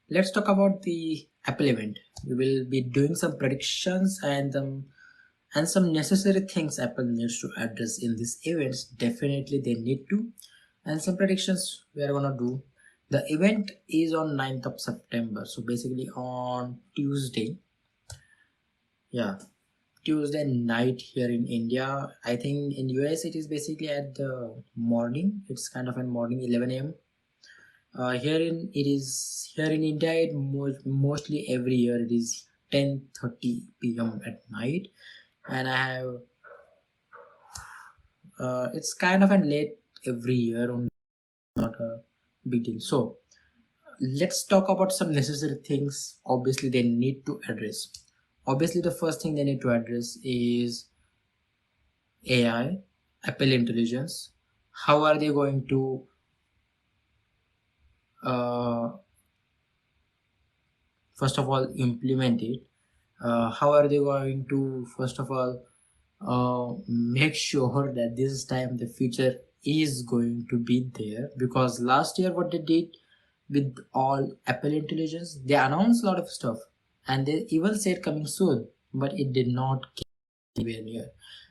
let's talk about the Apple event. We will be doing some predictions and some necessary things Apple needs to address in these events. Definitely they need to, and some predictions we are gonna do. The event is on 9th of September, so basically on Tuesday. Yeah, Tuesday night here in India. I think in US it is basically at the morning. It's kind of a morning 11 a.m. Here in India. Mostly every year it is 10:30 p.m. at night, and I have it's kind of a late every year, only not a big deal. So let's talk about some necessary things. Obviously, they need to address. Obviously, the first thing they need to address is AI, Apple Intelligence. How are they going to uh, first of all implement it? How are they going to first of all make sure that this time the future is going to be there? Because last year what they did with all Apple Intelligence, they announced a lot of stuff and they even said coming soon, but it did not come anywhere near.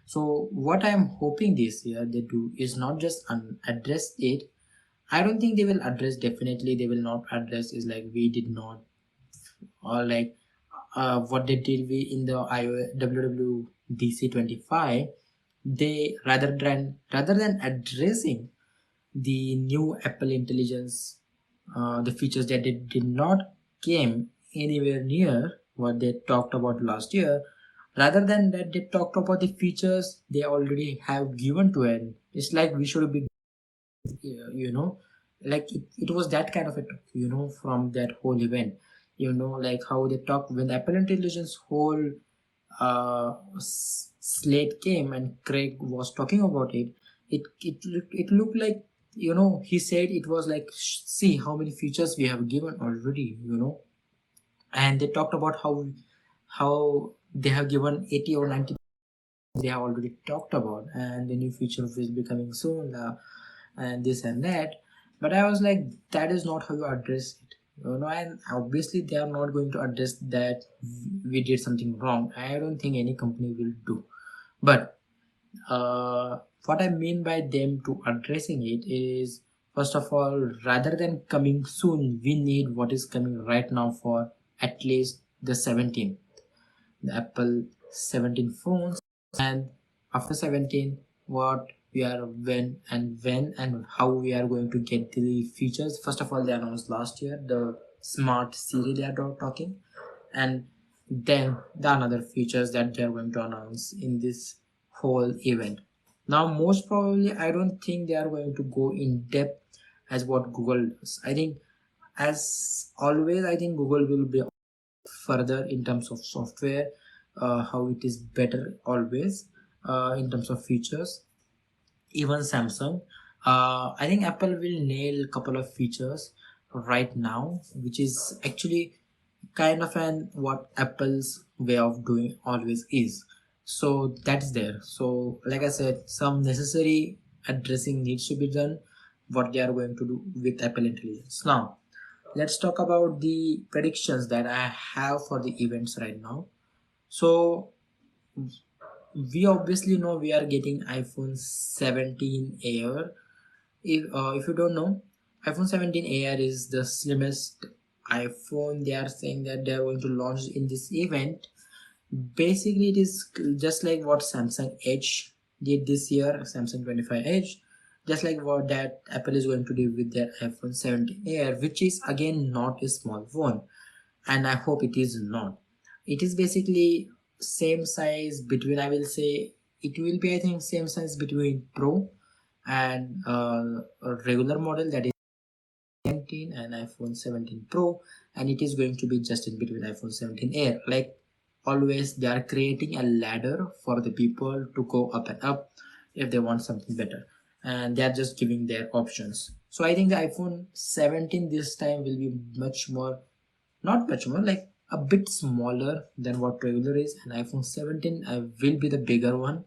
So what I am hoping this year they do is not just address it. I don't think they will address. Definitely they will not address is like we did not, or like what they did in the WWDC 25. They rather than addressing the new Apple Intelligence, the features that they did not came anywhere near what they talked about last year. Rather than that, they talked about the features they already have given to it. It's like we should be, you know, like it was that kind of a talk, from that whole event. Like how they talked when the Apple Intelligence whole slate came and Craig was talking about it. It looked like, he said it was like, see how many features we have given already, and they talked about how they have given 80 or 90 they have already talked about, and the new feature will be coming soon, and this and that. But I was like, that is not how you address it, and obviously they are not going to address that we did something wrong. I don't think any company will do. But what I mean by them to addressing it is, first of all, rather than coming soon, we need what is coming right now for at least the 17th, the Apple 17 phones. And after 17, what we are when and how we are going to get the features. First of all, they announced last year the smart Siri they are talking, and then the another features that they are going to announce in this whole event. Now most probably I don't think they are going to go in depth as what Google does. I think, as always, I think Google will be further in terms of software, how it is better always, in terms of features. Even Samsung, I think Apple will nail a couple of features right now, which is actually kind of an what Apple's way of doing always is. So that's there. So like I said, some necessary addressing needs to be done, what they are going to do with Apple Intelligence. Now let's talk about the predictions that I have for the events right now. So we obviously know we are getting iPhone 17 Air. If you don't know, iPhone 17 Air is the slimmest iPhone. They are saying that they are going to launch in this event. Basically, it is just like what Samsung Edge did this year, Samsung 25 Edge, just like what that Apple is going to do with their iPhone 17 Air, which is again not a small phone, and I hope it is not. It is basically same size between, I will say, it will be, I think, same size between Pro and a regular model, that is 17 and iPhone 17 Pro, and it is going to be just in between iPhone 17 Air. Like always, they are creating a ladder for the people to go up and up if they want something better, and they are just giving their options. So I think the iPhone 17 this time will be much more, not much more, like a bit smaller than what regular is, and iPhone 17 will be the bigger one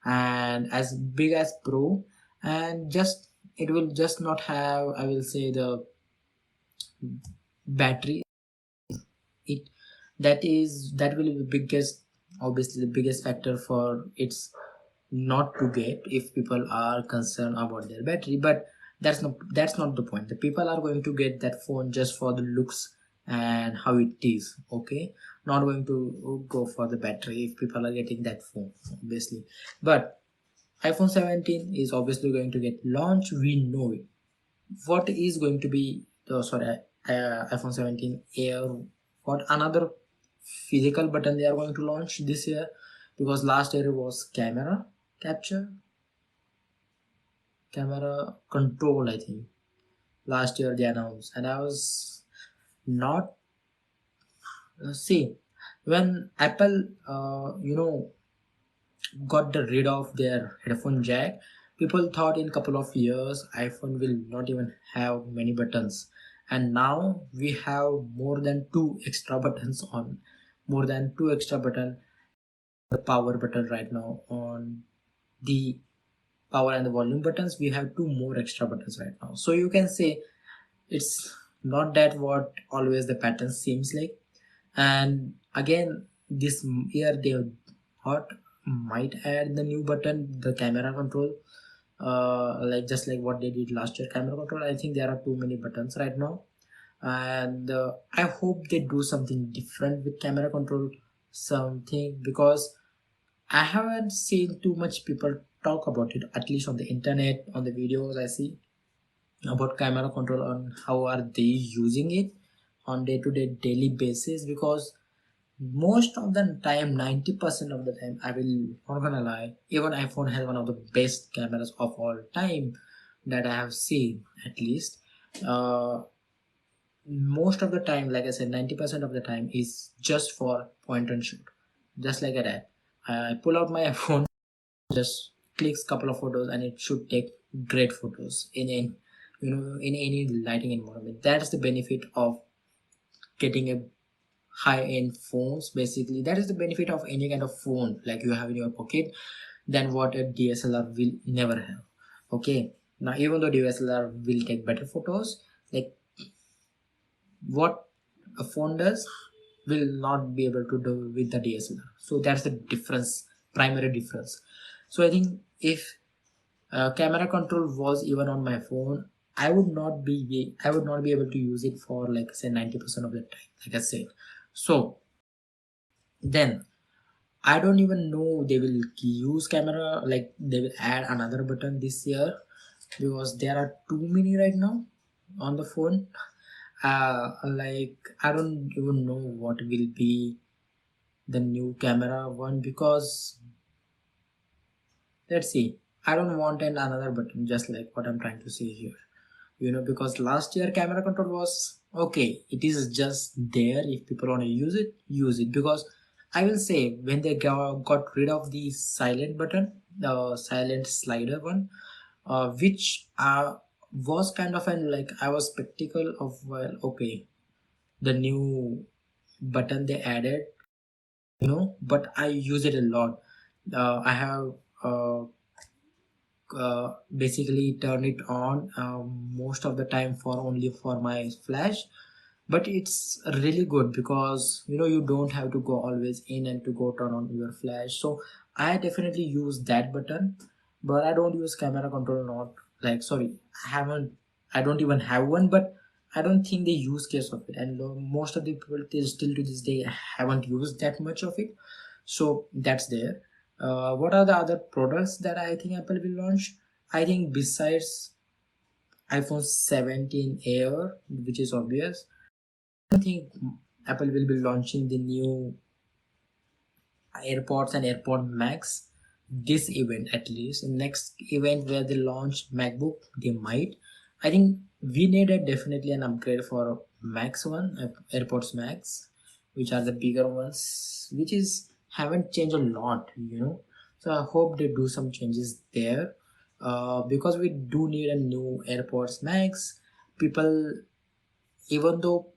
and as big as Pro, and just it will just not have, I will say, the battery it that will be the biggest, obviously the biggest factor for its not to get, if people are concerned about their battery. But that's not the point. The people are going to get that phone just for the looks and how it is, okay, not going to go for the battery if people are getting that phone, obviously. But iPhone 17 is obviously going to get launched, we know it. What is going to be the, sorry, iPhone 17 Air, what another physical button they are going to launch this year? Because last year it was camera capture, camera control, I think last year they announced, and I was not see, when Apple got rid of their headphone jack, people thought in couple of years iPhone will not even have many buttons, and now we have more than two extra buttons on, more than two extra button, the power button right now on the power and the volume buttons, we have two more extra buttons right now. So you can say it's not that what always the pattern seems like. And again, this year they thought might add the new button, the camera control, like just like what they did last year camera control. I think there are too many buttons right now, and I hope they do something different with camera control, something, because I haven't seen too much people talk about it, at least on the internet, on the videos I see about camera control, on how are they using it on day-to-day daily basis. Because most of the time, 90% of the time, I will not gonna lie, even iPhone has one of the best cameras of all time that I have seen, at least. Most of the time, like I said, 90% of the time is just for point and shoot, just like that. I pull out my iPhone, just clicks couple of photos, and it should take great photos in any lighting environment. That's the benefit of getting a high-end phones. Basically, that is the benefit of any kind of phone like you have in your pocket, than what a DSLR will never have. Okay, now even though DSLR will take better photos, like what a phone does will not be able to do with the DSLR. So that's the difference, primary difference. So I think if camera control was even on my phone, I would not be able to use it for, like, say, 90% of the time, like I said. So then I don't even know they will use camera, like they will add another button this year, because there are too many right now on the phone. Like I don't even know what will be the new camera one, because let's see, I don't want another button, just like what I'm trying to say here, because last year camera control was okay, it is just there. If people want to use it, because I will say, when they got rid of the silent button, the silent slider one, which was kind of an, like, I was spectacle of, well, okay, the new button they added, but I use it a lot. I have uh, basically turn it on most of the time for only for my flash. But it's really good, because you don't have to go always in and to go turn on your flash. So I definitely use that button, but I don't use camera control, not like, sorry, I don't even have one. But I don't think the use case of it, and most of the people still to this day haven't used that much of it. So that's there. What are the other products that I think Apple will launch? I think besides iPhone 17 Air, which is obvious, I think Apple will be launching the new AirPods and AirPod Max this event, at least. Next event where they launch MacBook, they might. I think we needed definitely an upgrade for Max one, AirPods Max, which are the bigger ones, which is haven't changed a lot, So I hope they do some changes there, because we do need a new AirPods Max. People, even though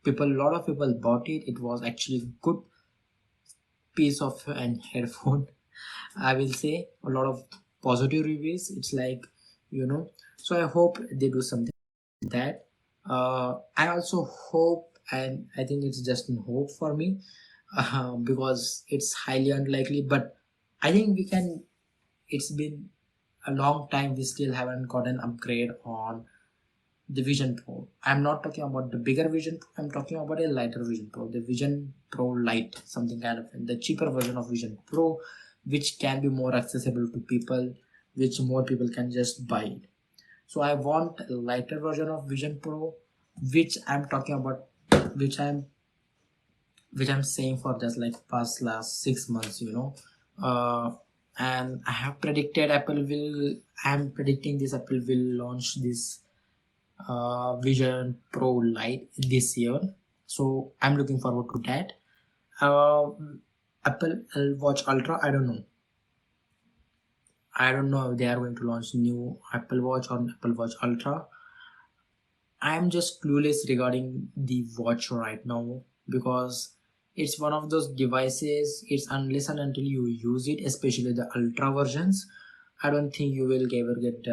a lot of people bought it, it was actually good piece of an headphone. I will say a lot of positive reviews. It's like, so I hope they do something like that. I also hope and I think it's just in hope for me, because it's highly unlikely. But I think we can. It's been a long time. We still haven't got an upgrade on the Vision Pro. I'm not talking about the bigger Vision Pro. I'm talking about a lighter Vision Pro, the Vision Pro Lite, something kind of the cheaper version of Vision Pro, which can be more accessible to people, which more people can just buy it. So I want a lighter version of Vision Pro, which I'm talking about, which I'm which I'm saying for just like past last 6 months, and I have predicted Apple will. I'm predicting this Apple will launch this Vision Pro Lite this year. So I'm looking forward to that. Uh, Apple Watch Ultra. I don't know if they are going to launch new Apple Watch or Apple Watch Ultra. I'm just clueless regarding the watch right now, because it's one of those devices. It's unless and until you use it, especially the ultra versions, I don't think you will ever get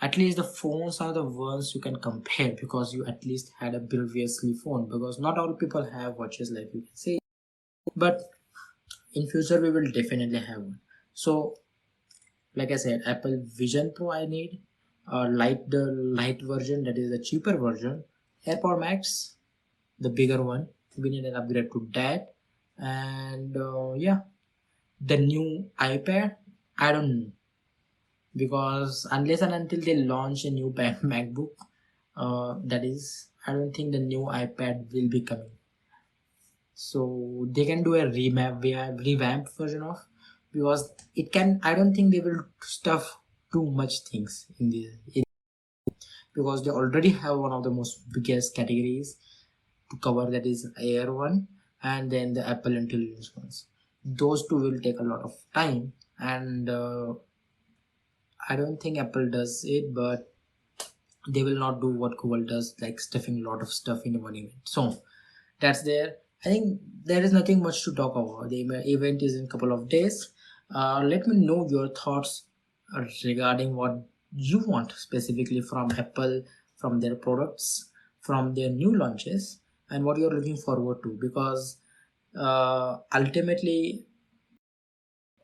at least the phones are the ones you can compare, because you at least had a previously phone, because not all people have watches like you can say, but in future we will definitely have one. So like I said, Apple Vision Pro I need, the light version, that is the cheaper version. AirPod Max, the bigger one, we need an upgrade to that. And yeah, the new iPad, I don't know, because unless and until they launch a new MacBook, that is, I don't think the new iPad will be coming. So they can do a revamped version of, because it can. I don't think they will stuff too much things in because they already have one of the most biggest categories to cover, that is Air one, and then the Apple Intelligence ones. Those two will take a lot of time, and I don't think Apple does it, but they will not do what Google does, like stuffing a lot of stuff in one event. So that's there. I think there is nothing much to talk about. The event is in a couple of days. Let me know your thoughts regarding what you want specifically from Apple, from their products, from their new launches, and what you're looking forward to. Because ultimately,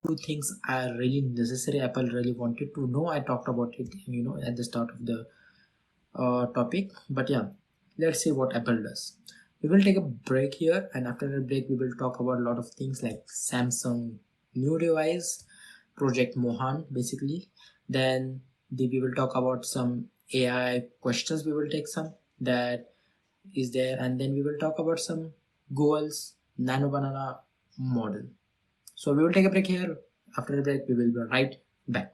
two things are really necessary. Apple really wanted to know. I talked about it, at the start of the topic. But yeah, let's see what Apple does. We will take a break here, and after the break, we will talk about a lot of things like Samsung new device, Project Mohan, basically. Then we will talk about some AI questions. We will take some that is there, and then we will talk about some Google's Nano Banana model. So we will take a break here. After the break, we will be right back.